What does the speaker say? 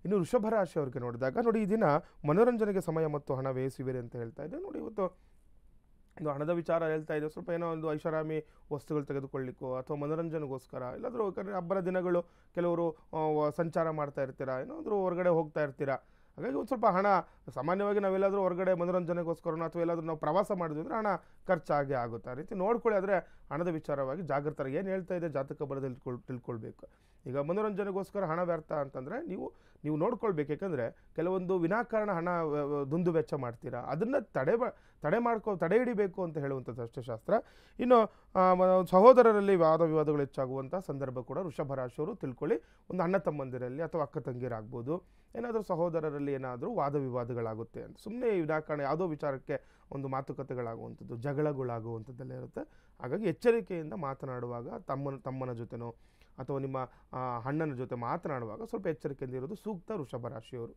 ಇನ್ನು ವೃಷಭ ರಾಶಿಯವರಿಗೆ ನೋಡಿದಾಗ ನೋಡಿ, ಈ ದಿನ ಮನೋರಂಜನೆಗೆ ಸಮಯ ಮತ್ತು ಹಣ ವ್ಯಯಿಸುವಿರಿ ಅಂತ ಹೇಳ್ತಾ ಇದೆ. ನೋಡಿ, ಇವತ್ತು ಒಂದು ಹಣದ ವಿಚಾರ ಹೇಳ್ತಾ ಇದೆ. ಸ್ವಲ್ಪ ಏನೋ ಒಂದು ಐಷಾರಾಮಿ ವಸ್ತುಗಳು ತೆಗೆದುಕೊಳ್ಳಿಕ್ಕೋ ಅಥವಾ ಮನೋರಂಜನೆಗೋಸ್ಕರ ಎಲ್ಲಾದರೂ, ಯಾಕಂದರೆ ಹಬ್ಬರ ದಿನಗಳು ಕೆಲವರು ಸಂಚಾರ ಮಾಡ್ತಾ ಇರ್ತೀರಾ, ಏನಾದರೂ ಹೊರಗಡೆ ಹೋಗ್ತಾ ಇರ್ತೀರಾ. ಹಾಗಾಗಿ ಒಂದು ಸ್ವಲ್ಪ ಹಣ, ಸಾಮಾನ್ಯವಾಗಿ ನಾವೆಲ್ಲಾದರೂ ಹೊರಗಡೆ ಮನೋರಂಜನೆಗೋಸ್ಕರನೋ ಅಥವಾ ಎಲ್ಲಾದರೂ ನಾವು ಪ್ರವಾಸ ಮಾಡಿದ್ವಿ ಅಂದರೆ ಹಣ ಖರ್ಚಾಗಿ ಆಗುತ್ತೆ. ಆ ರೀತಿ ನೋಡ್ಕೊಳ್ಳಿ. ಆದರೆ ಹಣದ ವಿಚಾರವಾಗಿ ಜಾಗೃತರಾಗಿ ಏನು ಹೇಳ್ತಾ ಇದೆ ಜಾತಕ ಬರದಲ್ಲಿ ತಿಳ್ಕೊಳ್ಬೇಕು. ಈಗ ಮನೋರಂಜನೆಗೋಸ್ಕರ ಹಣ ವ್ಯರ್ಥ ಅಂತಂದರೆ ನೀವು ನೋಡ್ಕೊಳ್ಬೇಕು. ಯಾಕಂದರೆ ಕೆಲವೊಂದು ವಿನಾಕಾರಣ ಹಣ ದುಂದು ವೆಚ್ಚ ಮಾಡ್ತೀರಾ, ಅದನ್ನು ತಡೆ ಹಿಡಿಬೇಕು ಅಂತ ಹೇಳುವಂಥದ್ದು ಅಷ್ಟೇ ಶಾಸ್ತ್ರ. ಇನ್ನು ಸಹೋದರರಲ್ಲಿ ವಾದ ವಿವಾದಗಳು ಹೆಚ್ಚಾಗುವಂಥ ಸಂದರ್ಭ ಕೂಡ ವೃಷಭ ರಾಶಿಯವರು ತಿಳ್ಕೊಳ್ಳಿ. ಒಂದು ಅಣ್ಣ ತಮ್ಮಂದಿರಲ್ಲಿ ಅಥವಾ ಅಕ್ಕ ತಂಗಿರಾಗ್ಬೋದು, ಏನಾದರೂ ಸಹೋದರರಲ್ಲಿ ಏನಾದರೂ ವಾದ ವಿವಾದಗಳಾಗುತ್ತೆ ಅಂತ ಸುಮ್ಮನೆ ವಿನಾಕಾರಣ ಯಾವುದೋ ವಿಚಾರಕ್ಕೆ ಒಂದು ಮಾತುಕತೆಗಳಾಗುವಂಥದ್ದು, ಜಗಳಗಳಾಗುವಂಥದ್ದೆಲ್ಲ ಇರುತ್ತೆ. ಹಾಗಾಗಿ ಎಚ್ಚರಿಕೆಯಿಂದ ಮಾತನಾಡುವಾಗ ತಮ್ಮನ ಜೊತೆನೋ ಅಥವಾ ನಿಮ್ಮ ಅಣ್ಣನ ಜೊತೆ ಮಾತನಾಡುವಾಗ ಸ್ವಲ್ಪ ಎಚ್ಚರಿಕೆಯಿಂದ ಇರೋದು ಸೂಕ್ತ ವೃಷಭ ರಾಶಿಯವರು.